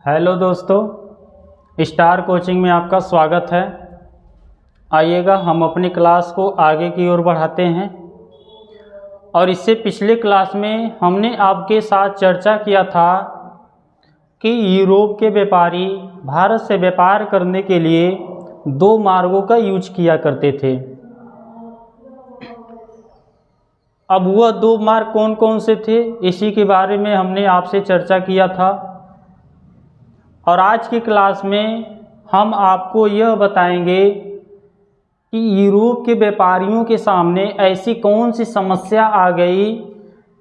Hello दोस्तों, star coaching में आपका स्वागत है। आइएगा हम अपनी क्लास को आगे की ओर बढ़ाते हैं। और इससे पिछले क्लास में हमने आपके साथ चर्चा किया था कि यूरोप के व्यापारी भारत से व्यापार करने के लिए दो मार्गों का यूज किया करते थे। अब वह दो मार्ग कौन कौन से थे, इसी के बारे में हमने आपसे चर्चा किया था। और आज की क्लास में हम आपको यह बताएंगे कि यूरोप के व्यापारियों के सामने ऐसी कौन सी समस्या आ गई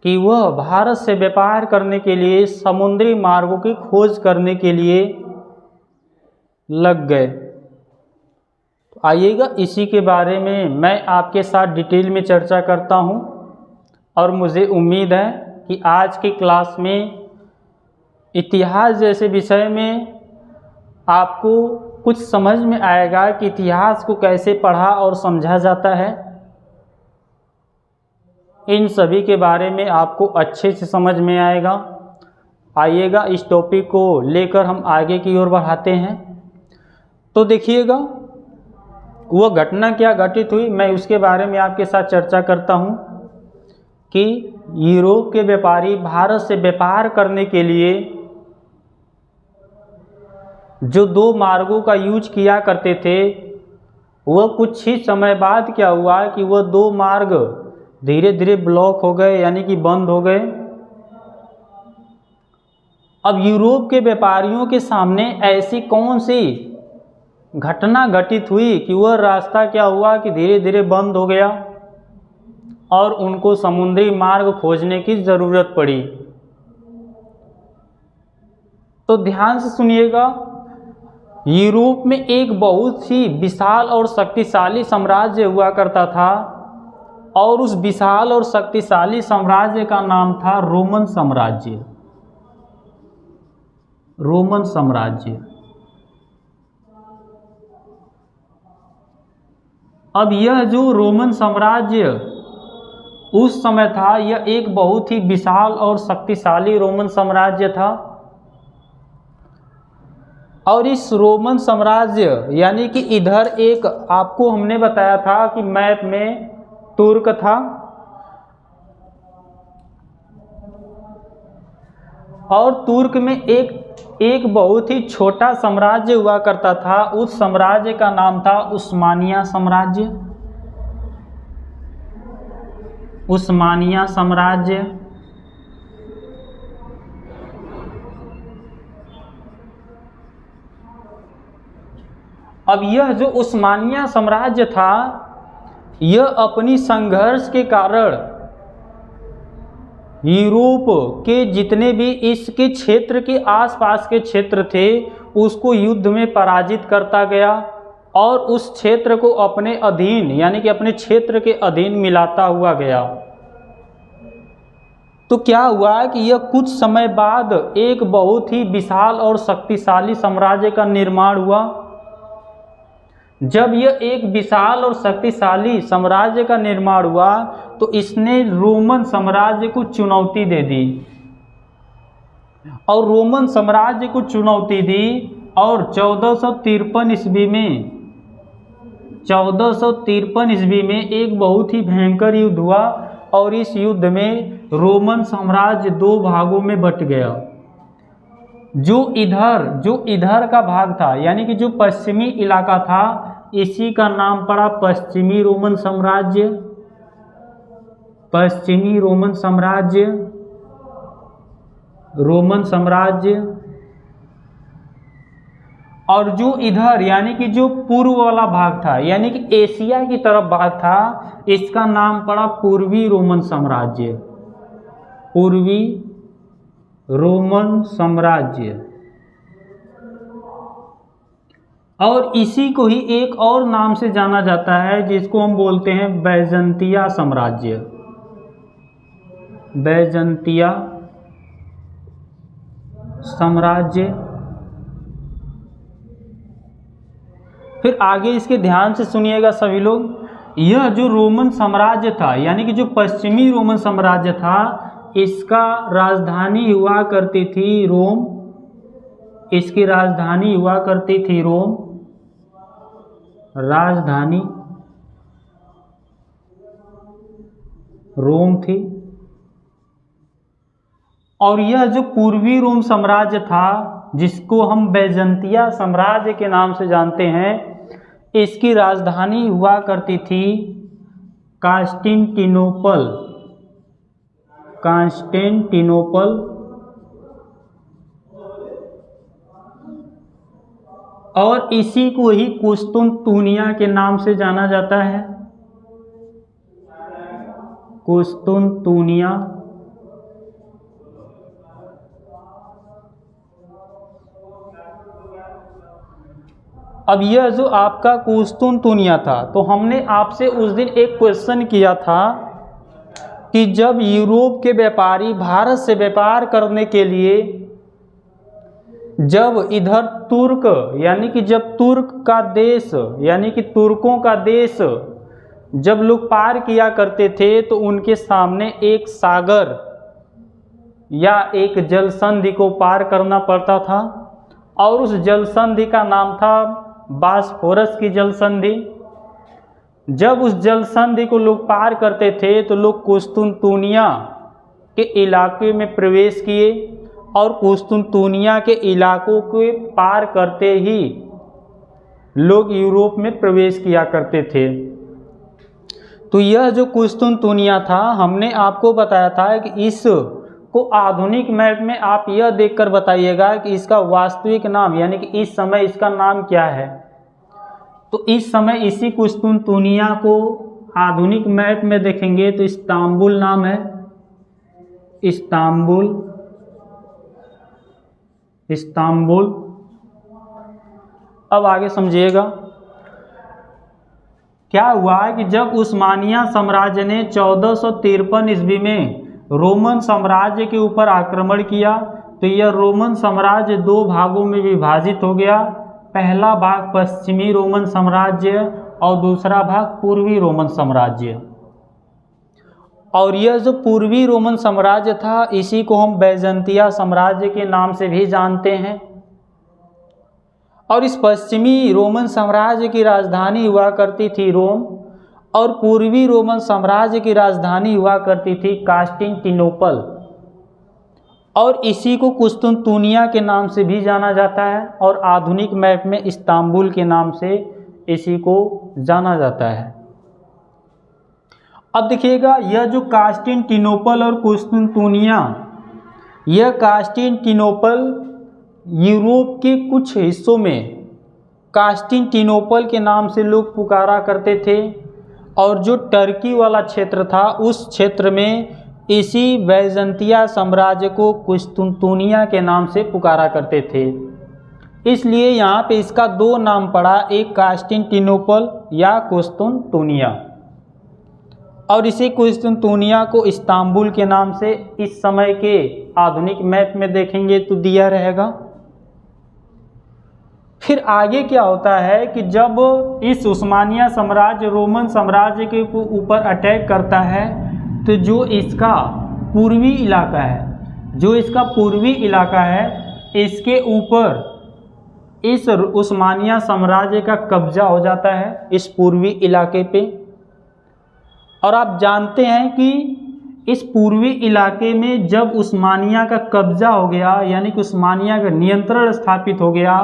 कि वह भारत से व्यापार करने के लिए समुद्री मार्गों की खोज करने के लिए लग गए। तो आइएगा इसी के बारे में मैं आपके साथ डिटेल में चर्चा करता हूं। और मुझे उम्मीद है कि आज की क्लास में इतिहास जैसे विषय में आपको कुछ समझ में आएगा कि इतिहास को कैसे पढ़ा और समझा जाता है। इन सभी के बारे में आपको अच्छे से समझ में आएगा। आइएगा इस टॉपिक को लेकर हम आगे की ओर बढ़ाते हैं। तो देखिएगा वह घटना क्या घटित हुई, मैं उसके बारे में आपके साथ चर्चा करता हूं कि यूरोप के व्यापारी भारत से व्यापार करने के लिए जो दो मार्गों का यूज किया करते थे, वह कुछ ही समय बाद क्या हुआ कि वह दो मार्ग धीरे धीरे ब्लॉक हो गए, यानी कि बंद हो गए। अब यूरोप के व्यापारियों के सामने ऐसी कौन सी घटना घटित हुई कि वह रास्ता क्या हुआ कि धीरे धीरे बंद हो गया और उनको समुद्री मार्ग खोजने की ज़रूरत पड़ी। तो ध्यान से सुनिएगा। यूरोप में एक बहुत ही विशाल और शक्तिशाली साम्राज्य हुआ करता था और उस विशाल और शक्तिशाली साम्राज्य का नाम था रोमन साम्राज्य। रोमन साम्राज्य। अब यह जो रोमन साम्राज्य उस समय था, यह एक बहुत ही विशाल और शक्तिशाली रोमन साम्राज्य था। और इस रोमन साम्राज्य यानी कि इधर एक आपको हमने बताया था कि मैप में तुर्क था और तुर्क में एक बहुत ही छोटा साम्राज्य हुआ करता था। उस साम्राज्य का नाम था उस्मानिया साम्राज्य। उस्मानिया साम्राज्य। अब यह जो उस्मानिया साम्राज्य था, यह अपनी संघर्ष के कारण यूरोप के जितने भी इसके क्षेत्र के आसपास के क्षेत्र थे, उसको युद्ध में पराजित करता गया और उस क्षेत्र को अपने अधीन यानी कि अपने क्षेत्र के अधीन मिलाता हुआ गया। तो क्या हुआ कि यह कुछ समय बाद एक बहुत ही विशाल और शक्तिशाली साम्राज्य का निर्माण हुआ। जब यह एक विशाल और शक्तिशाली साम्राज्य का निर्माण हुआ तो इसने रोमन साम्राज्य को चुनौती दे दी और रोमन साम्राज्य को चुनौती दी। और 1453 ईस्वी में एक बहुत ही भयंकर युद्ध हुआ और इस युद्ध में रोमन साम्राज्य दो भागों में बट गया। जो इधर का भाग था यानी कि जो पश्चिमी इलाका था, इसी का नाम पड़ा पश्चिमी रोमन साम्राज्य। पश्चिमी रोमन साम्राज्य। रोमन साम्राज्य। और जो इधर यानी कि जो पूर्व वाला भाग था यानी कि एशिया की तरफ भाग था, इसका नाम पड़ा पूर्वी रोमन साम्राज्य। पूर्वी रोमन साम्राज्य। और इसी को ही एक और नाम से जाना जाता है जिसको हम बोलते हैं बैजंतिया साम्राज्य। बैजंतिया साम्राज्य। फिर आगे इसके ध्यान से सुनिएगा सभी लोग। यह जो रोमन साम्राज्य था यानी कि जो पश्चिमी रोमन साम्राज्य था, इसका राजधानी हुआ करती थी रोम। इसकी राजधानी हुआ करती थी रोम, राजधानी रोम थी। और यह जो पूर्वी रोम साम्राज्य था, जिसको हम बैजंतिया साम्राज्य के नाम से जानते हैं, इसकी राजधानी हुआ करती थी कांस्टेंटिनोपल, कांस्टेंटिनोपल। और इसी को ही कुस्तुनतुनिया के नाम से जाना जाता है, कुस्तुनतुनिया। अब यह जो आपका कुस्तुनतुनिया था, तो हमने आपसे उस दिन एक क्वेश्चन किया था कि जब यूरोप के व्यापारी भारत से व्यापार करने के लिए, जब इधर तुर्क यानी कि जब तुर्क का देश यानी कि तुर्कों का देश जब लोग पार किया करते थे, तो उनके सामने एक सागर या एक जल संधि को पार करना पड़ता था, और उस जल संधि का नाम था बॉस्फोरस की जल संधि। जब उस जल संधि को लोग पार करते थे, तो लोग कुस्तुनतुनिया के इलाके में प्रवेश किए, और कुस्तुनतुनिया के इलाकों के पार करते ही लोग यूरोप में प्रवेश किया करते थे। तो यह जो कुस्तुनतुनिया था, हमने आपको बताया था कि इस को आधुनिक मैप में आप यह देखकर बताइएगा कि इसका वास्तविक नाम यानी कि इस समय इसका नाम क्या है। तो इस समय इसी कुस्तुनतुनिया को आधुनिक मैप में देखेंगे तो इस्तांबुल नाम है, इस्तांबुल, इस्तांबुल। अब आगे समझिएगा क्या हुआ है कि जब उस्मानिया साम्राज्य ने 1453 ईस्वी में रोमन साम्राज्य के ऊपर आक्रमण किया, तो यह रोमन साम्राज्य दो भागों में विभाजित हो गया। पहला भाग पश्चिमी रोमन साम्राज्य और दूसरा भाग पूर्वी रोमन साम्राज्य। और यह जो पूर्वी रोमन साम्राज्य था, इसी को हम बैजंतिया साम्राज्य के नाम से भी जानते हैं। और इस पश्चिमी रोमन साम्राज्य की राजधानी हुआ करती थी रोम, और पूर्वी रोमन साम्राज्य की राजधानी हुआ करती थी कांस्टेंटिनोपल, और इसी को कुस्तुनतुनिया के नाम से भी जाना जाता है, और आधुनिक मैप में इस्तांबुल के नाम से इसी को जाना जाता है। अब देखिएगा, यह जो कांस्टेंटिनोपल और कुस्तुनतुनिया, यह कांस्टेंटिनोपल यूरोप के कुछ हिस्सों में कांस्टेंटिनोपल के नाम से लोग पुकारा करते थे, और जो टर्की वाला क्षेत्र था उस क्षेत्र में इसी बैजंतिया साम्राज्य को कुस्तुनतुनिया के नाम से पुकारा करते थे। इसलिए यहाँ पे इसका दो नाम पड़ा, एक कांस्टेंटिनोपल या कुस्तुनतुनिया, और इसी कुस्तुनतुनिया को इस्तांबुल के नाम से इस समय के आधुनिक मैप में देखेंगे तो दिया रहेगा। फिर आगे क्या होता है कि जब इस उस्मानिया साम्राज्य रोमन साम्राज्य के ऊपर अटैक करता है, तो जो इसका पूर्वी इलाका है, जो इसका पूर्वी इलाका है, इसके ऊपर इस उस्मानिया साम्राज्य का कब्जा हो जाता है इस पूर्वी इलाके पे। और आप जानते हैं कि इस पूर्वी इलाके में जब उस्मानिया का कब्जा हो गया यानी कि उस्मानिया का नियंत्रण स्थापित हो गया,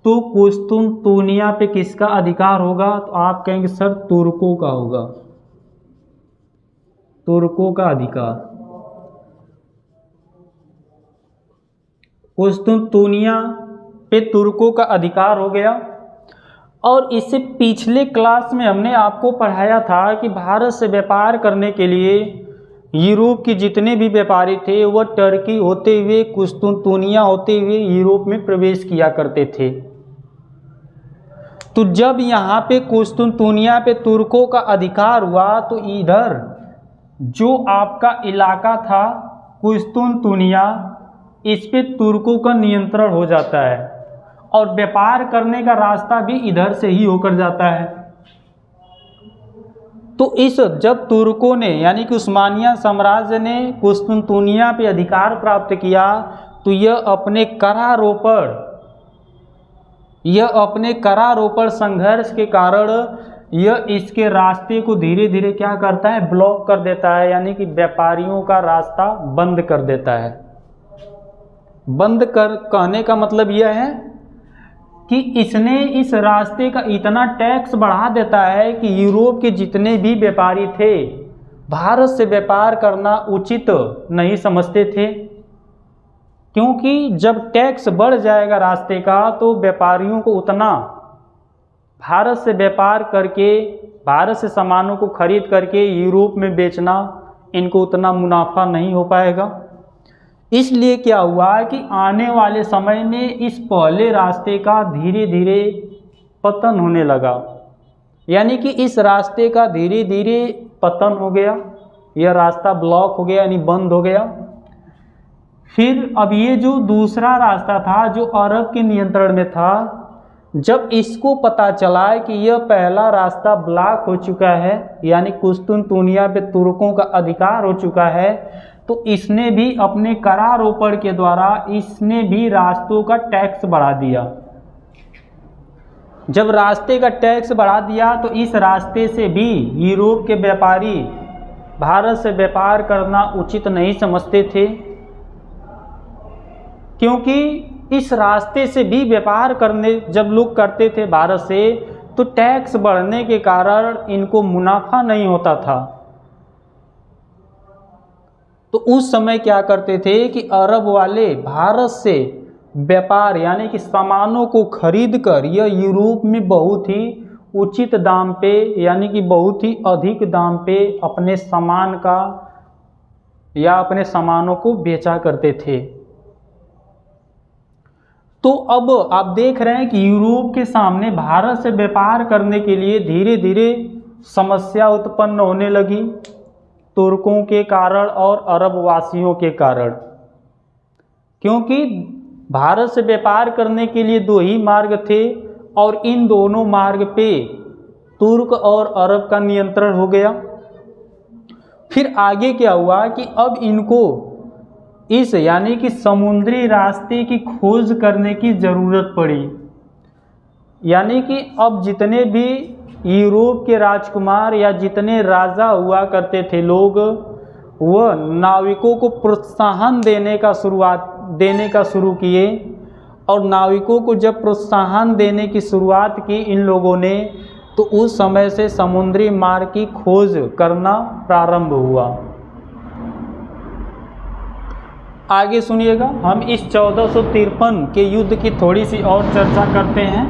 तो कुस्तुनतुनिया पे किसका अधिकार होगा? तो आप कहेंगे सर तुर्कों का होगा, तुर्कों का अधिकार। कुस्तुनतुनिया पे तुर्कों का अधिकार हो गया। और इससे पिछले क्लास में हमने आपको पढ़ाया था कि भारत से व्यापार करने के लिए यूरोप के जितने भी व्यापारी थे वह टर्की होते हुए, कुस्तुनतुनिया होते हुए यूरोप में प्रवेश किया करते थे। तो जब यहाँ पे कुस्तुनतुनिया पे तुर्कों का अधिकार हुआ, तो इधर जो आपका इलाका था कुस्तुनतुनिया, इस पे तुर्कों का नियंत्रण हो जाता है, और व्यापार करने का रास्ता भी इधर से ही होकर जाता है। तो इस जब तुर्कों ने यानी कि उस्मानिया साम्राज्य ने कुस्तुनतुनिया पे अधिकार प्राप्त किया, तो यह अपने करारोपण यह अपने करारोपण संघर्ष के कारण यह इसके रास्ते को धीरे धीरे क्या करता है, ब्लॉक कर देता है, यानी कि व्यापारियों का रास्ता बंद कर देता है। बंद कर कहने का मतलब यह है कि इसने इस रास्ते का इतना टैक्स बढ़ा देता है कि यूरोप के जितने भी व्यापारी थे भारत से व्यापार करना उचित नहीं समझते थे, क्योंकि जब टैक्स बढ़ जाएगा रास्ते का तो व्यापारियों को उतना भारत से व्यापार करके, भारत से सामानों को खरीद करके यूरोप में बेचना इनको उतना मुनाफा नहीं हो पाएगा। इसलिए क्या हुआ कि आने वाले समय में इस पहले रास्ते का धीरे धीरे पतन होने लगा, यानी कि इस रास्ते का धीरे धीरे पतन हो गया, यह रास्ता ब्लॉक हो गया, यानी बंद हो गया। फिर अब ये जो दूसरा रास्ता था जो अरब के नियंत्रण में था, जब इसको पता चला कि यह पहला रास्ता ब्लॉक हो चुका है, यानी कुस्तुनतुनिया पे तुर्कों का अधिकार हो चुका है, तो इसने भी अपने करारोपण के द्वारा इसने भी रास्तों का टैक्स बढ़ा दिया। जब रास्ते का टैक्स बढ़ा दिया तो इस रास्ते से भी यूरोप के व्यापारी भारत से व्यापार करना उचित नहीं समझते थे, क्योंकि इस रास्ते से भी व्यापार करने जब लोग करते थे भारत से, तो टैक्स बढ़ने के कारण इनको मुनाफा नहीं होता था। तो उस समय क्या करते थे कि अरब वाले भारत से व्यापार यानी कि सामानों को खरीद कर यह यूरोप में बहुत ही उचित दाम पे, यानी कि बहुत ही अधिक दाम पे अपने सामान का या अपने सामानों को बेचा करते थे। तो अब आप देख रहे हैं कि यूरोप के सामने भारत से व्यापार करने के लिए धीरे धीरे समस्या उत्पन्न होने लगी, तुर्कों के कारण और अरब वासियों के कारण, क्योंकि भारत से व्यापार करने के लिए दो ही मार्ग थे और इन दोनों मार्ग पे तुर्क और अरब का नियंत्रण हो गया। फिर आगे क्या हुआ कि अब इनको इस यानी कि समुद्री रास्ते की खोज करने की ज़रूरत पड़ी, यानी कि अब जितने भी यूरोप के राजकुमार या जितने राजा हुआ करते थे लोग, वह नाविकों को प्रोत्साहन देने का शुरू किए, और नाविकों को जब प्रोत्साहन देने की शुरुआत की इन लोगों ने, तो उस समय से समुद्री मार्ग की खोज करना प्रारंभ हुआ। आगे सुनिएगा, हम इस 1453 के युद्ध की थोड़ी सी और चर्चा करते हैं।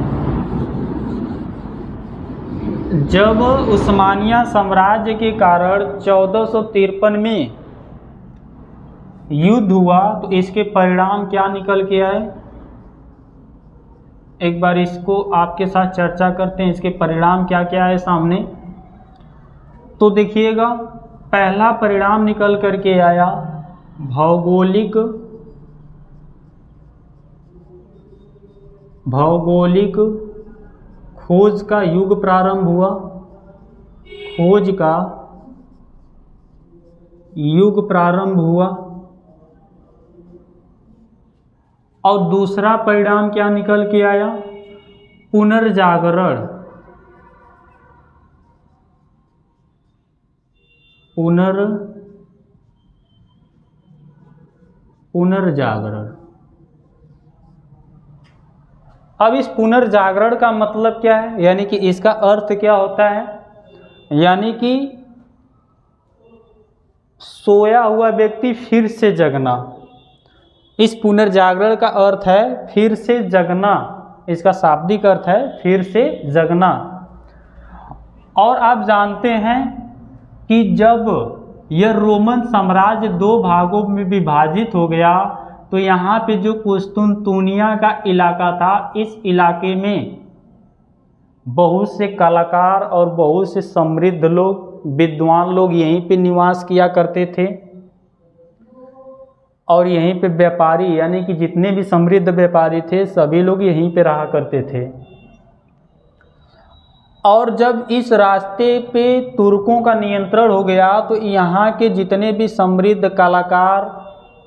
जब उस्मानिया साम्राज्य के कारण 1453 में युद्ध हुआ तो इसके परिणाम क्या निकल के आए, एक बार इसको आपके साथ चर्चा करते हैं, इसके परिणाम क्या क्या है सामने। तो देखिएगा, पहला परिणाम निकल करके आया भौगोलिक खोज का युग प्रारंभ हुआ, खोज का युग प्रारंभ हुआ। और दूसरा परिणाम क्या निकल के आया, पुनर्जागरण, पुनर्जागरण। अब इस पुनर्जागरण का मतलब क्या है, यानी कि इसका अर्थ क्या होता है, यानी कि सोया हुआ व्यक्ति फिर से जगना। इस पुनर्जागरण का अर्थ है फिर से जगना, इसका शाब्दिक अर्थ है फिर से जगना। और आप जानते हैं कि जब यह रोमन साम्राज्य दो भागों में विभाजित हो गया, तो यहाँ पे जो कुस्तुनतुनिया का इलाका था, इस इलाके में बहुत से कलाकार और बहुत से समृद्ध लोग, विद्वान लोग यहीं पे निवास किया करते थे, और यहीं पे व्यापारी यानी कि जितने भी समृद्ध व्यापारी थे सभी लोग यहीं पे रहा करते थे। और जब इस रास्ते पे तुर्कों का नियंत्रण हो गया, तो यहाँ के जितने भी समृद्ध कलाकार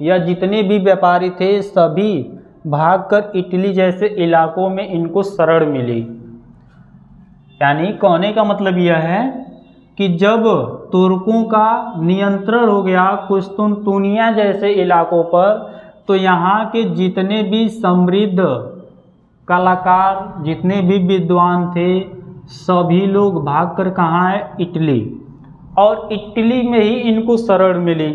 या जितने भी व्यापारी थे सभी भागकर इटली जैसे इलाकों में इनको शरण मिली। यानी कहने का मतलब यह है कि जब तुर्कों का नियंत्रण हो गया कुस्तुनतुनिया जैसे इलाकों पर, तो यहाँ के जितने भी समृद्ध कलाकार, जितने भी विद्वान थे, सभी लोग भागकर कहाँ है, इटली, और इटली में ही इनको शरण मिली।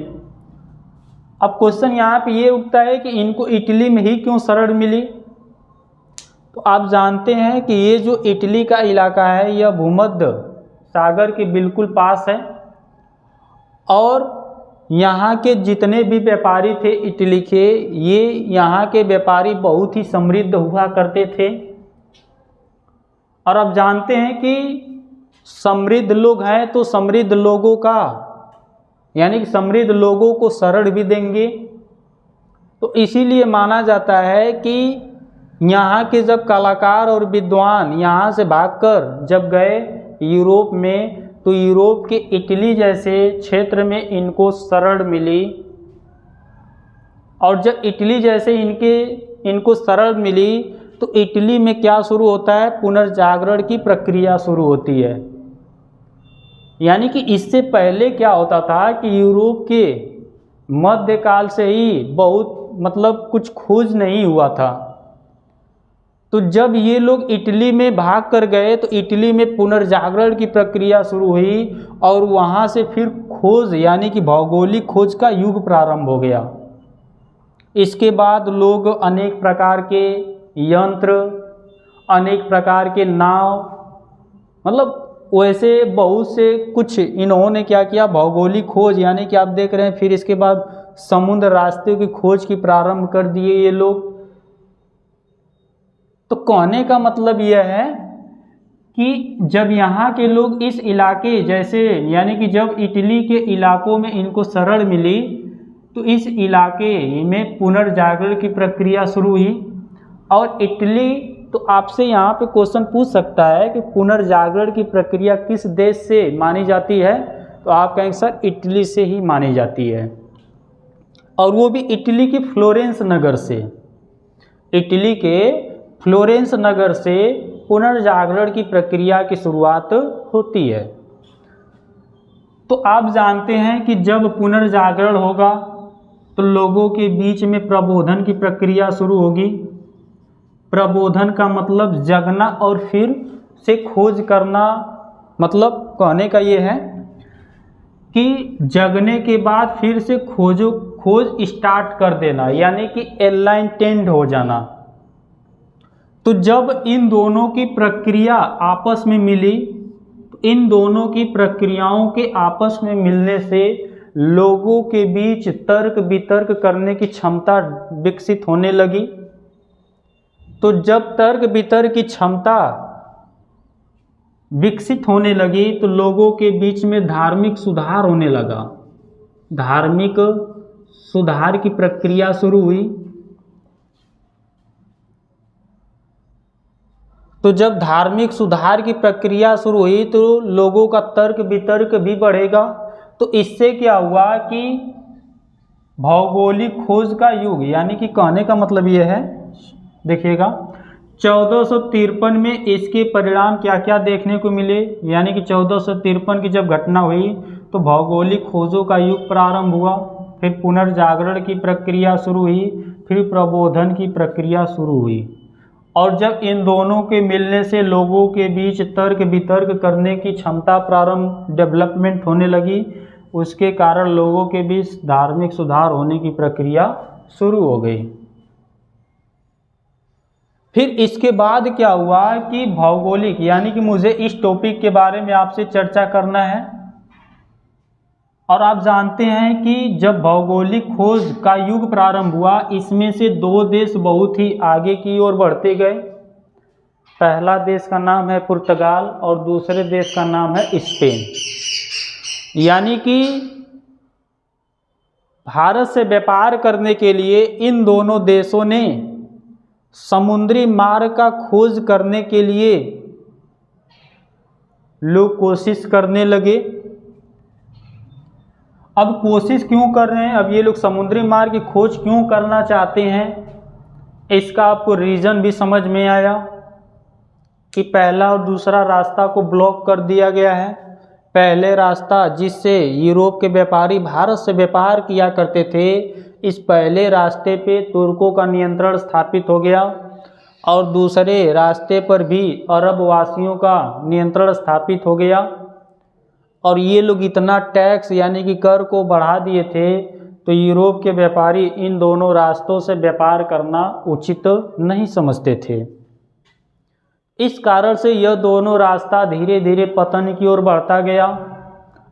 अब क्वेश्चन यहाँ पे ये उठता है कि इनको इटली में ही क्यों शरण मिली। तो आप जानते हैं कि ये जो इटली का इलाका है यह भूमध्य सागर के बिल्कुल पास है, और यहाँ के जितने भी व्यापारी थे इटली के, ये यहाँ के व्यापारी बहुत ही समृद्ध हुआ करते थे। और अब जानते हैं कि समृद्ध लोग हैं तो समृद्ध लोगों का, यानी कि समृद्ध लोगों को शरण भी देंगे। तो इसीलिए माना जाता है कि यहाँ के जब कलाकार और विद्वान यहाँ से भागकर जब गए यूरोप में, तो यूरोप के इटली जैसे क्षेत्र में इनको शरण मिली। और जब इटली जैसे इनको शरण मिली, तो इटली में क्या शुरू होता है, पुनर्जागरण की प्रक्रिया शुरू होती है। यानी कि इससे पहले क्या होता था कि यूरोप के मध्यकाल से ही बहुत कुछ खोज नहीं हुआ था। तो जब ये लोग इटली में भाग कर गए तो इटली में पुनर्जागरण की प्रक्रिया शुरू हुई, और वहाँ से फिर खोज यानी कि भौगोलिक खोज का युग प्रारंभ हो गया। इसके बाद लोग अनेक प्रकार के यंत्र, अनेक प्रकार के नाव, वैसे बहुत से कुछ इन्होंने क्या किया, भौगोलिक खोज, यानी कि आप देख रहे हैं। फिर इसके बाद समुद्र रास्ते की खोज की प्रारंभ कर दिए ये लोग। तो कहने का मतलब यह है कि जब यहाँ के लोग इस इलाके जैसे, यानी कि जब इटली के इलाकों में इनको शरण मिली, तो इस इलाके में पुनर्जागरण की प्रक्रिया शुरू हुई। और इटली, तो आपसे यहाँ पे क्वेश्चन पूछ सकता है कि पुनर्जागरण की प्रक्रिया किस देश से मानी जाती है, तो आप कहेंगे सर इटली से ही मानी जाती है, और वो भी इटली के फ्लोरेंस नगर से। इटली के फ्लोरेंस नगर से पुनर्जागरण की प्रक्रिया की शुरुआत होती है। तो आप जानते हैं कि जब पुनर्जागरण होगा तो लोगों के बीच में प्रबोधन की प्रक्रिया शुरू होगी। प्रबोधन का मतलब जगना और फिर से खोज करना। कहने का ये है कि जगने के बाद फिर से खोज स्टार्ट कर देना, यानी कि एनलाइटेंड हो जाना। तो जब इन दोनों की प्रक्रिया आपस में मिली, तो इन दोनों की प्रक्रियाओं के आपस में मिलने से लोगों के बीच तर्क वितर्क करने की क्षमता विकसित होने लगी। तो जब तर्क वितर्क की क्षमता विकसित होने लगी तो लोगों के बीच में धार्मिक सुधार होने लगा। धार्मिक सुधार की प्रक्रिया शुरू हुई। तो जब धार्मिक सुधार की प्रक्रिया शुरू हुई तो लोगों का तर्क वितर्क भी बढ़ेगा। तो इससे क्या हुआ कि भौगोलिक खोज का युग, यानी कि कहने का मतलब ये है, देखिएगा 1453 में इसके परिणाम क्या क्या देखने को मिले। यानी कि 1453 की जब घटना हुई तो भौगोलिक खोजों का युग प्रारंभ हुआ, फिर पुनर्जागरण की प्रक्रिया शुरू हुई, फिर प्रबोधन की प्रक्रिया शुरू हुई। और जब इन दोनों के मिलने से लोगों के बीच तर्क वितर्क करने की क्षमता प्रारंभ डेवलपमेंट होने लगी, उसके कारण लोगों के बीच धार्मिक सुधार होने की प्रक्रिया शुरू हो गई। फिर इसके बाद क्या हुआ कि भौगोलिक, यानी कि मुझे इस टॉपिक के बारे में आपसे चर्चा करना है। और आप जानते हैं कि जब भौगोलिक खोज का युग प्रारंभ हुआ, इसमें से दो देश बहुत ही आगे की ओर बढ़ते गए। पहला देश का नाम है पुर्तगाल और दूसरे देश का नाम है स्पेन। यानी कि भारत से व्यापार करने के लिए इन दोनों देशों ने समुद्री मार्ग का खोज करने के लिए लोग कोशिश करने लगे। अब कोशिश क्यों कर रहे हैं, अब ये लोग समुद्री मार्ग की खोज क्यों करना चाहते हैं, इसका आपको रीज़न भी समझ में आया कि पहला और दूसरा रास्ता को ब्लॉक कर दिया गया है। पहले रास्ता जिससे यूरोप के व्यापारी भारत से व्यापार किया करते थे, इस पहले रास्ते पे तुर्कों का नियंत्रण स्थापित हो गया और दूसरे रास्ते पर भी अरब वासियों का नियंत्रण स्थापित हो गया। और ये लोग इतना टैक्स यानी कि कर को बढ़ा दिए थे, तो यूरोप के व्यापारी इन दोनों रास्तों से व्यापार करना उचित नहीं समझते थे। इस कारण से यह दोनों रास्ता धीरे धीरे पतन की ओर बढ़ता गया।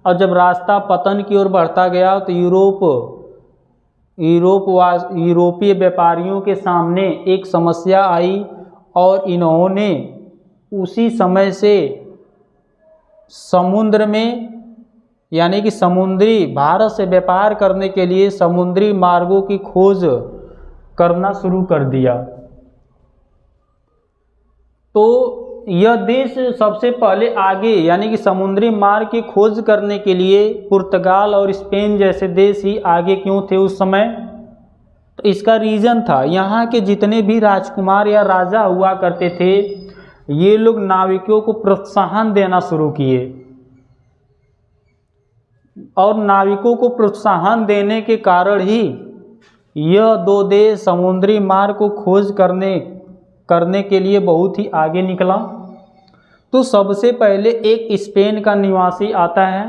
और जब रास्ता पतन की ओर बढ़ता गया तो यूरोपीय व्यापारियों के सामने एक समस्या आई और इन्होंने उसी समय से समुद्र में यानी कि समुद्री भारत से व्यापार करने के लिए समुद्री मार्गों की खोज करना शुरू कर दिया। तो यह देश सबसे पहले आगे यानी कि समुद्री मार्ग की खोज करने के लिए पुर्तगाल और स्पेन जैसे देश ही आगे क्यों थे उस समय? तो इसका रीज़न था, यहाँ के जितने भी राजकुमार या राजा हुआ करते थे, ये लोग नाविकों को प्रोत्साहन देना शुरू किए और नाविकों को प्रोत्साहन देने के कारण ही यह दो देश समुद्री मार्ग को खोज करने के लिए बहुत ही आगे निकला। तो सबसे पहले एक स्पेन का निवासी आता है।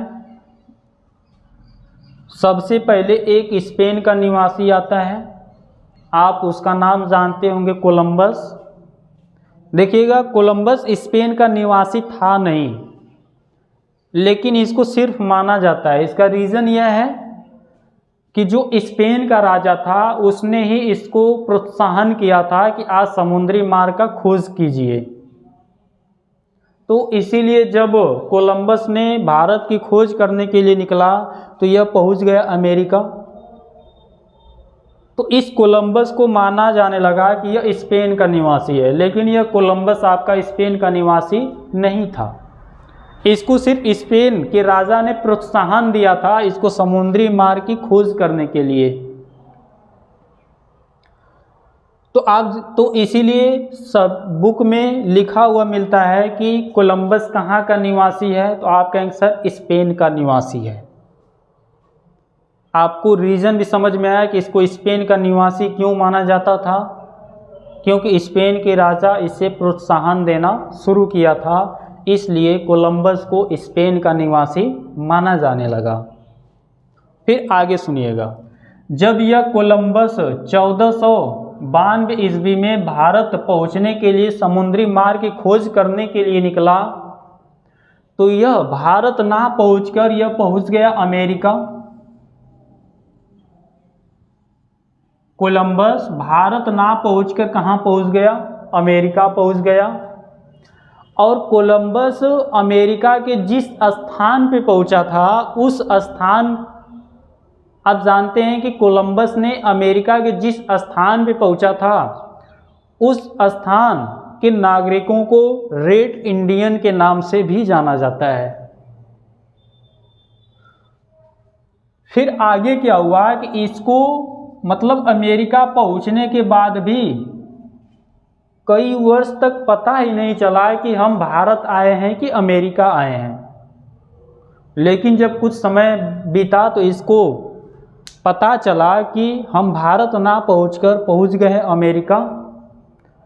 सबसे पहले एक स्पेन का निवासी आता है, आप उसका नाम जानते होंगे, कोलंबस। देखिएगा, कोलंबस स्पेन का निवासी था नहीं, लेकिन इसको सिर्फ माना जाता है। इसका रीज़न यह है कि जो स्पेन का राजा था उसने ही इसको प्रोत्साहन किया था कि आज समुद्री मार्ग का खोज कीजिए। तो इसीलिए जब कोलंबस ने भारत की खोज करने के लिए निकला तो यह पहुंच गया अमेरिका। तो इस कोलंबस को माना जाने लगा कि यह स्पेन का निवासी है, लेकिन यह कोलंबस आपका स्पेन का निवासी नहीं था। इसको सिर्फ स्पेन के राजा ने प्रोत्साहन दिया था इसको समुद्री मार्ग की खोज करने के लिए। तो इसीलिए सब बुक में लिखा हुआ मिलता है कि कोलंबस कहाँ का निवासी है, तो आप कहेंगे सर स्पेन का निवासी है। आपको रीज़न भी समझ में आया कि इसको स्पेन का निवासी क्यों माना जाता था, क्योंकि स्पेन के राजा इसे प्रोत्साहन देना शुरू किया था, इसलिए कोलंबस को स्पेन का निवासी माना जाने लगा। फिर आगे सुनिएगा, जब यह कोलंबस 1492 ईस्वी में भारत पहुंचने के लिए समुद्री मार्ग की खोज करने के लिए निकला, तो यह भारत ना पहुंचकर यह पहुंच गया अमेरिका। कोलंबस भारत ना पहुंचकर कहाँ पहुंच गया? अमेरिका पहुंच गया। और कोलंबस अमेरिका के जिस स्थान पे पहुंचा था उस स्थान, आप जानते हैं कि कोलंबस ने अमेरिका के जिस स्थान पे पहुंचा था उस स्थान के नागरिकों को रेड इंडियन के नाम से भी जाना जाता है। फिर आगे क्या हुआ कि इसको मतलब अमेरिका पहुंचने के बाद भी कई वर्ष तक पता ही नहीं चला कि हम भारत आए हैं कि अमेरिका आए हैं। लेकिन जब कुछ समय बीता तो इसको पता चला कि हम भारत ना पहुंचकर पहुंच गए हैं अमेरिका।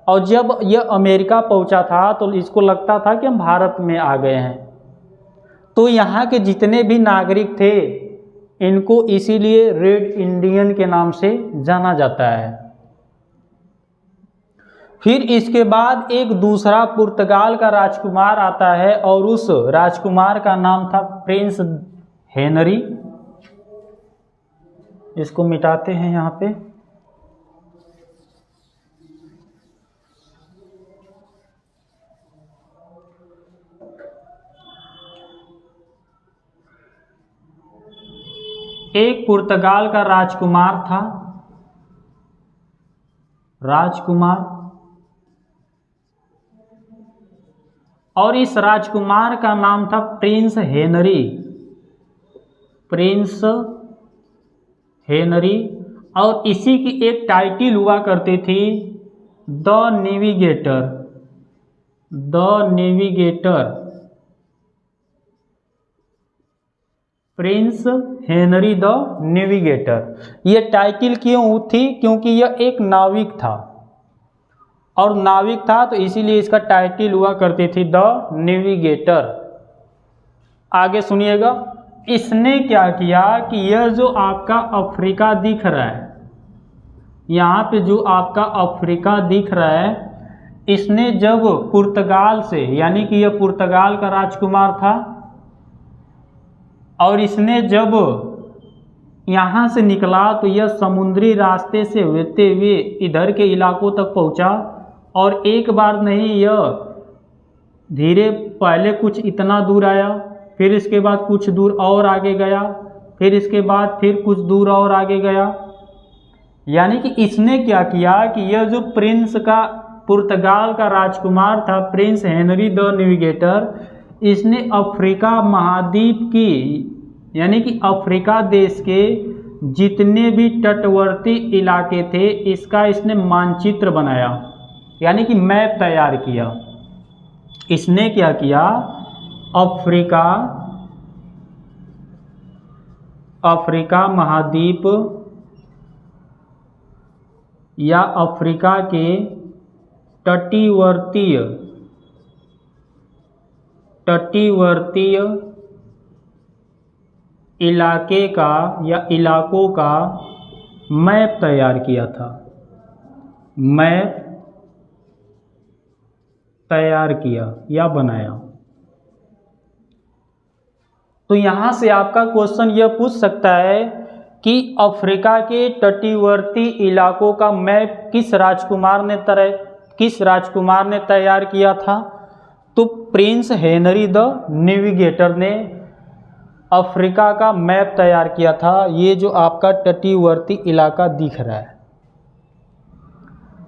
और जब यह अमेरिका पहुंचा था तो इसको लगता था कि हम भारत में आ गए हैं। तो यहाँ के जितने भी नागरिक थे इनको इसीलिए रेड इंडियन के नाम से जाना जाता है। फिर इसके बाद एक दूसरा पुर्तगाल का राजकुमार आता है और उस राजकुमार का नाम था प्रिंस हेनरी। इसको मिटाते हैं यहाँ पे। एक पुर्तगाल का राजकुमार था, और इस राजकुमार का नाम था प्रिंस हेनरी। और इसी की एक टाइटल हुआ करती थी the navigator, the navigator, Prince Henry the navigator. ये टाइटल क्यों थी? क्योंकि यह एक नाविक था, और नाविक था तो इसीलिए इसका टाइटल हुआ करती थी द नेविगेटर। आगे सुनिएगा, इसने क्या किया कि यह जो आपका अफ्रीका दिख रहा है, यहाँ पे जो आपका अफ्रीका दिख रहा है, इसने जब पुर्तगाल से, यानी कि यह पुर्तगाल का राजकुमार था, और इसने जब यहाँ से निकला तो यह समुद्री रास्ते से होते हुए इधर के इलाकों तक पहुँचा, और एक बार नहीं, यह धीरे पहले कुछ इतना दूर आया, फिर इसके बाद कुछ दूर और आगे गया, फिर इसके बाद फिर कुछ दूर और आगे गया। यानी कि इसने क्या किया कि यह जो प्रिंस का, पुर्तगाल का राजकुमार था, प्रिंस हेनरी द नेविगेटर, इसने अफ्रीका महाद्वीप की, यानी कि अफ्रीका देश के जितने भी तटवर्ती इलाके थे, इसका इसने मानचित्र बनाया, यानी कि मैप तैयार किया। इसने क्या किया, अफ्रीका महाद्वीप या अफ्रीका के तटीवर्तीय इलाके का या इलाकों का मैप तैयार किया था, मैप तैयार किया या बनाया। तो यहाँ से आपका क्वेश्चन यह पूछ सकता है कि अफ्रीका के तटीवर्ती इलाकों का मैप किस राजकुमार ने तैयार किया था? तो प्रिंस हेनरी द नेविगेटर ने अफ्रीका का मैप तैयार किया था। ये जो आपका तटीवर्ती इलाका दिख रहा है।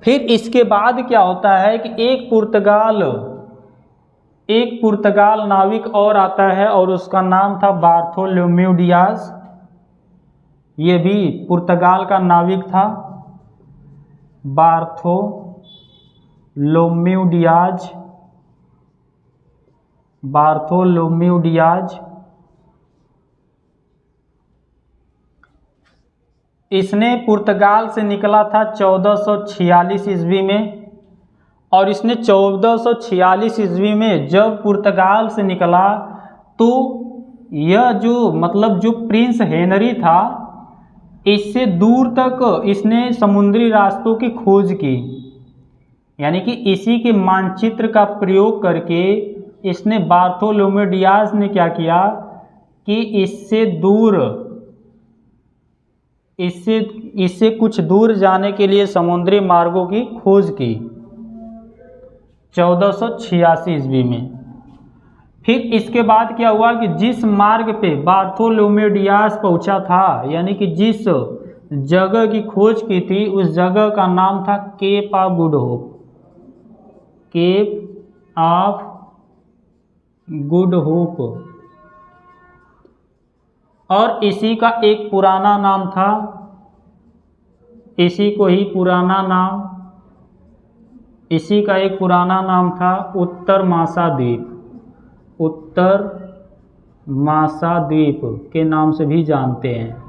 फिर इसके बाद क्या होता है कि एक पुर्तगाल नाविक और आता है, और उसका नाम था बार्थोलोम्यू डियाज। ये भी पुर्तगाल का नाविक था, बार्थोलोम्यू डियाज। इसने पुर्तगाल से निकला था 1446 ईस्वी में, और इसने 1446 ईस्वी में जब पुर्तगाल से निकला तो यह जो प्रिंस हेनरी था, इससे दूर तक इसने समुद्री रास्तों की खोज की। यानी कि इसी के मानचित्र का प्रयोग करके इसने, बार्थोलोम्यू डियाज ने क्या किया कि इससे कुछ दूर जाने के लिए समुद्री मार्गों की खोज की 1486 ईस्वी में। फिर इसके बाद क्या हुआ कि जिस मार्ग पे बार्थोलोम्यू डियाज पहुंचा था, यानी कि जिस जगह की खोज की थी, उस जगह का नाम था केप ऑफ गुड होप, और इसी का एक पुराना नाम था, इसी का एक पुराना नाम था उत्तर मासा द्वीप के नाम से भी जानते हैं।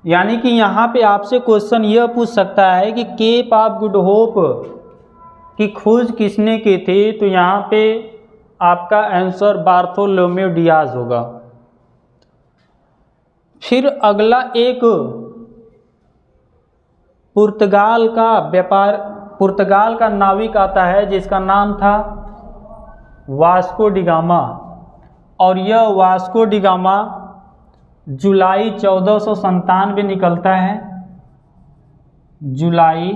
यानी कि यहाँ पे आपसे क्वेश्चन यह पूछ सकता है कि केप ऑफ गुड होप की खोज किसने की थी? तो यहाँ पे आपका आंसर बार्थोलोम्यू डियाज होगा। फिर अगला एक पुर्तगाल का नाविक आता है, जिसका नाम था वास्को डिगामा, और यह वास्को डिगामा जुलाई 1497 निकलता है। जुलाई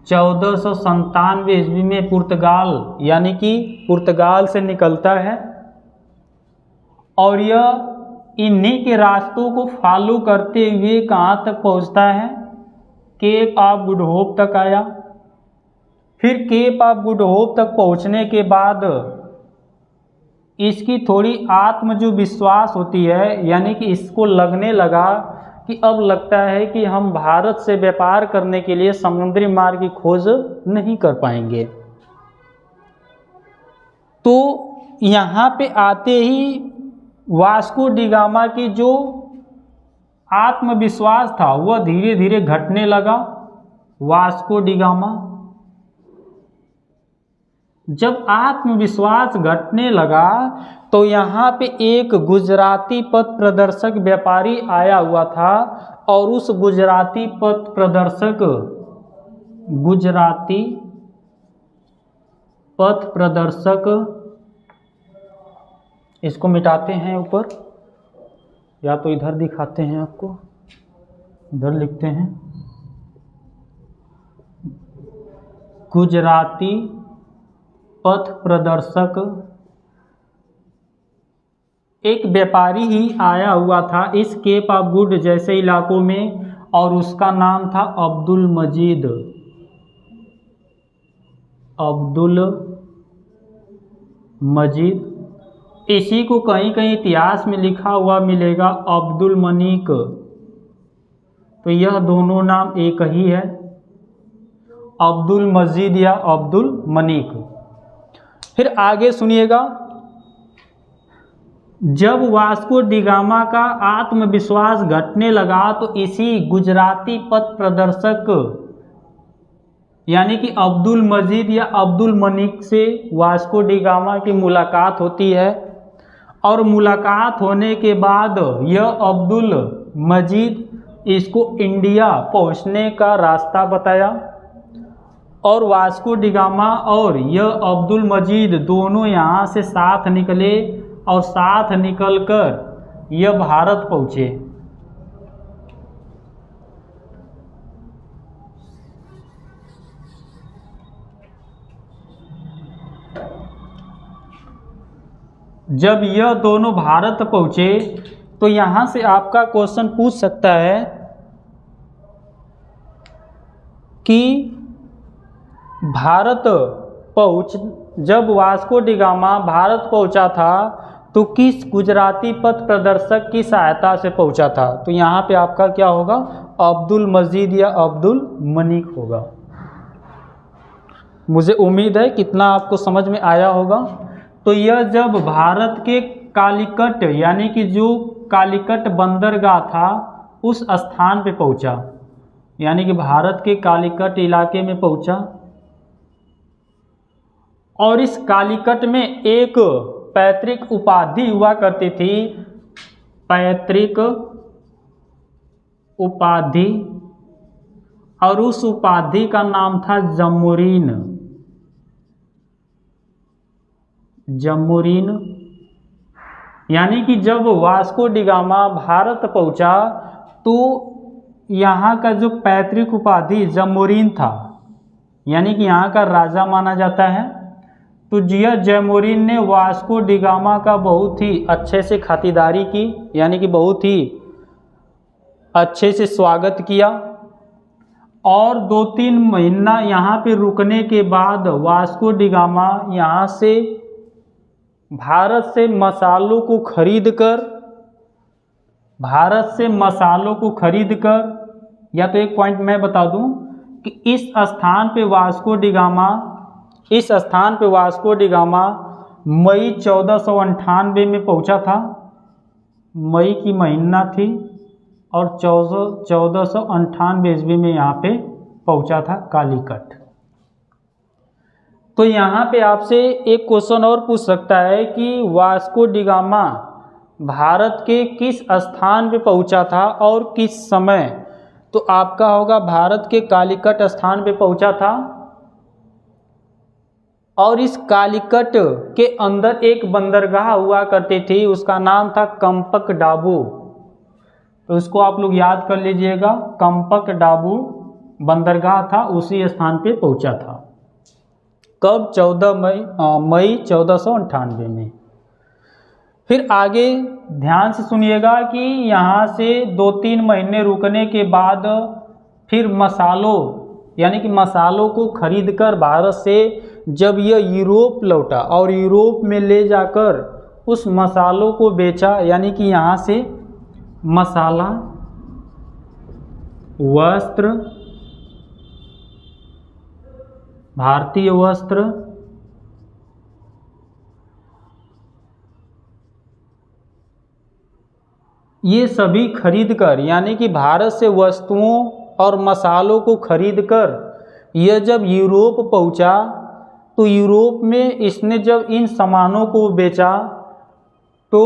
1497 ईस्वी में पुर्तगाल से निकलता है, और यह इन्हीं के रास्तों को फॉलो करते हुए कहाँ तक पहुँचता है? केप ऑफ गुड होप तक आया। फिर केप ऑफ गुड होप तक पहुँचने के बाद इसकी थोड़ी आत्म जो विश्वास होती है, यानी कि इसको लगने लगा कि अब लगता है कि हम भारत से व्यापार करने के लिए समुद्री मार्ग की खोज नहीं कर पाएंगे। तो यहाँ पे आते ही वास्को डी गामा की जो आत्मविश्वास था वह धीरे धीरे घटने लगा। वास्को डी गामा जब आत्मविश्वास घटने लगा तो यहाँ पे एक गुजराती पथ प्रदर्शक व्यापारी आया हुआ था, और उस गुजराती पथ प्रदर्शक इसको मिटाते हैं ऊपर, या तो इधर दिखाते हैं आपको, इधर लिखते हैं गुजराती पथ प्रदर्शक एक व्यापारी ही आया हुआ था इस केप ऑफ गुड जैसे इलाकों में, और उसका नाम था अब्दुल मजीद। इसी को कहीं कहीं इतिहास में लिखा हुआ मिलेगा अब्दुल मनीक। तो यह दोनों नाम एक ही है, अब्दुल मजीद या अब्दुल मनीक। फिर आगे सुनिएगा, जब वास्को डी गामा का आत्मविश्वास घटने लगा तो इसी गुजराती पथ प्रदर्शक यानी कि अब्दुल मजीद या अब्दुल मनीक से वास्को डी गामा की मुलाकात होती है, और मुलाकात होने के बाद यह अब्दुल मजीद इसको इंडिया पहुंचने का रास्ता बताया, और वास्को डी गामा और यह अब्दुल मजीद दोनों यहाँ से साथ निकले, और साथ निकलकर यह भारत पहुँचे। जब यह दोनों भारत पहुँचे तो यहाँ से आपका क्वेश्चन पूछ सकता है कि जब वास्को डी गामा भारत पहुँचा था तो किस गुजराती पथ प्रदर्शक की सहायता से पहुँचा था? तो यहाँ पे आपका क्या होगा? अब्दुल मजीद या अब्दुल मनीक होगा। मुझे उम्मीद है कितना आपको समझ में आया होगा। तो यह जब भारत के कालीकट यानी कि जो कालीकट बंदरगाह था उस स्थान पे पहुंचा, यानी कि भारत के कालीकट इलाके में पहुंचा, और इस कालीकट में एक पैतृक उपाधि हुआ करती थी, पैतृक उपाधि, और उस उपाधि का नाम था जमोरीन। यानी कि जब वास्को डी गामा भारत पहुंचा तो यहाँ का जो पैतृक उपाधि जमोरीन था, यानी कि यहाँ का राजा माना जाता है। तो जिया जमोरीन ने वास्को डी गामा का बहुत ही अच्छे से खातिरदारी की, यानी कि बहुत ही अच्छे से स्वागत किया, और 2-3 महीना यहाँ पे रुकने के बाद वास्को डी गामा यहाँ से भारत से मसालों को खरीद कर या तो एक पॉइंट मैं बता दूं कि इस स्थान पे वास्को डी गामा मई 1498 में पहुंचा था। मई की महीना थी और 1498 ईस्वी में यहाँ पे पहुंचा था कालीकट। तो यहाँ पे आपसे एक क्वेश्चन और पूछ सकता है कि वास्को डी गामा भारत के किस स्थान पे पहुंचा था और किस समय? तो आपका होगा भारत के कालीकट स्थान पे पहुंचा था, और इस कालीकट के अंदर एक बंदरगाह हुआ करती थी, उसका नाम था कंपक डाबू। तो इसको आप लोग याद कर लीजिएगा, कंपक डाबू बंदरगाह था, उसी स्थान पे पहुंचा था। कब? 14 मई 1498 में। फिर आगे ध्यान से सुनिएगा कि यहाँ से 2-3 महीने रुकने के बाद फिर मसालों को खरीदकर भारत से जब यह यूरोप लौटा, और यूरोप में ले जाकर उस मसालों को बेचा, यानी कि यहाँ से मसाला, वस्त्र, भारतीय वस्त्र, ये सभी खरीदकर, यानी कि भारत से वस्तुओं और मसालों को खरीदकर यह जब यूरोप पहुंचा, तो यूरोप में इसने जब इन सामानों को बेचा तो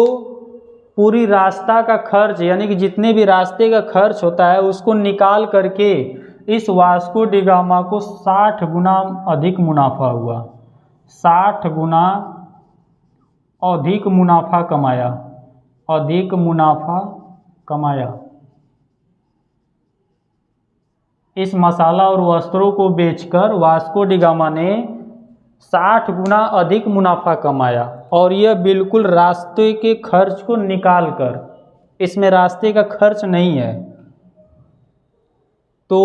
पूरी रास्ता का खर्च, यानी कि जितने भी रास्ते का खर्च होता है उसको निकाल करके इस वास्को डी गामा को 60 गुना अधिक मुनाफा हुआ, 60 गुना अधिक मुनाफा कमाया, अधिक मुनाफा कमाया। इस मसाला और वस्त्रों को बेचकर वास्को डी गामा ने 60 गुना अधिक मुनाफा कमाया, और यह बिल्कुल रास्ते के खर्च को निकाल कर, इसमें रास्ते का खर्च नहीं है। तो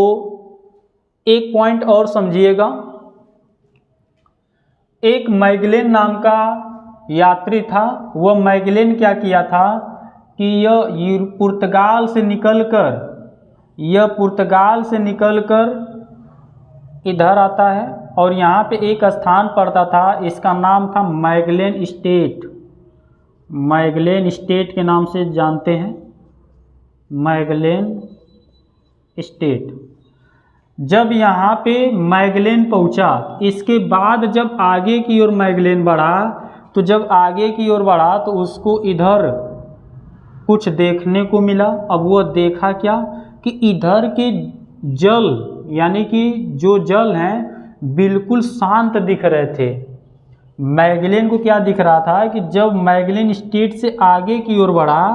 एक पॉइंट और समझिएगा, एक मैगलेन नाम का यात्री था। वह मैगलेन क्या किया था कि यह पुर्तगाल से निकलकर इधर आता है, और यहाँ पे एक स्थान पड़ता था, इसका नाम था मैगलेन स्टेट। मैगलेन स्टेट के नाम से जानते हैं, मैगलेन स्टेट। जब यहाँ पे मैगलेन पहुँचा, इसके बाद जब आगे की ओर मैगलेन बढ़ा, तो जब आगे की ओर बढ़ा तो उसको इधर कुछ देखने को मिला। अब वो देखा क्या कि इधर के जल, यानी कि जो जल हैं बिल्कुल शांत दिख रहे थे। मैगलेन को क्या दिख रहा था कि जब मैगलेन स्टेट से आगे की ओर बढ़ा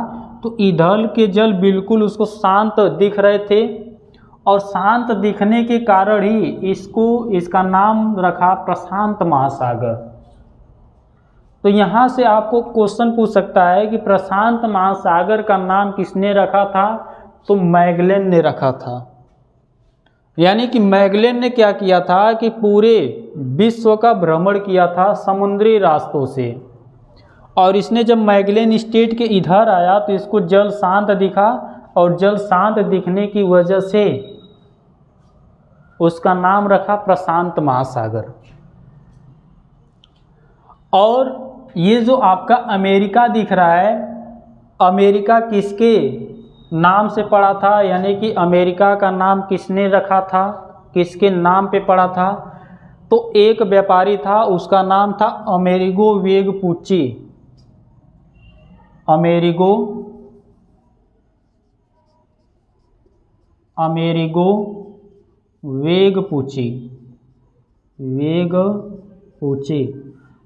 तो इधर के जल बिल्कुल उसको शांत दिख रहे थे, और शांत दिखने के कारण ही इसका नाम रखा प्रशांत महासागर। तो यहाँ से आपको क्वेश्चन पूछ सकता है कि प्रशांत महासागर का नाम किसने रखा था? तो मैगलेन ने रखा था। यानी कि मैगलेन ने क्या किया था कि पूरे विश्व का भ्रमण किया था समुद्री रास्तों से, और इसने जब मैगलेन स्टेट के इधर आया तो इसको जल शांत दिखा, और जल शांत दिखने की वजह से उसका नाम रखा प्रशांत महासागर। और ये जो आपका अमेरिका दिख रहा है, अमेरिका किसके नाम से पड़ा था? यानी कि अमेरिका का नाम किसने रखा था, किसके नाम पे पड़ा था? तो एक व्यापारी था, उसका नाम था अमेरिगो वेगपुच्ची। अमेरिगो वेगपुच्ची, वेगपुच्ची,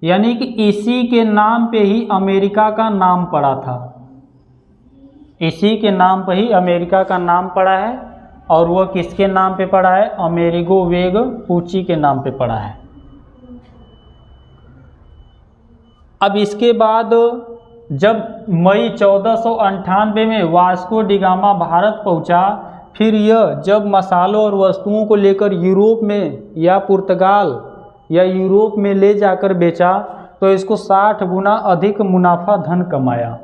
यानी कि इसी के नाम पे ही अमेरिका का नाम पड़ा था। इसी के नाम पे ही अमेरिका का नाम पड़ा है, और वह किसके नाम पे पड़ा है? अमेरिगो वेगपुच्ची के नाम पे पड़ा है। अब इसके बाद जब मई 1498 में वास्को डी गामा भारत पहुंचा, फिर यह जब मसालों और वस्तुओं को लेकर यूरोप में या पुर्तगाल या यूरोप में ले जाकर बेचा, तो इसको 60 गुना अधिक मुनाफा धन कमाया।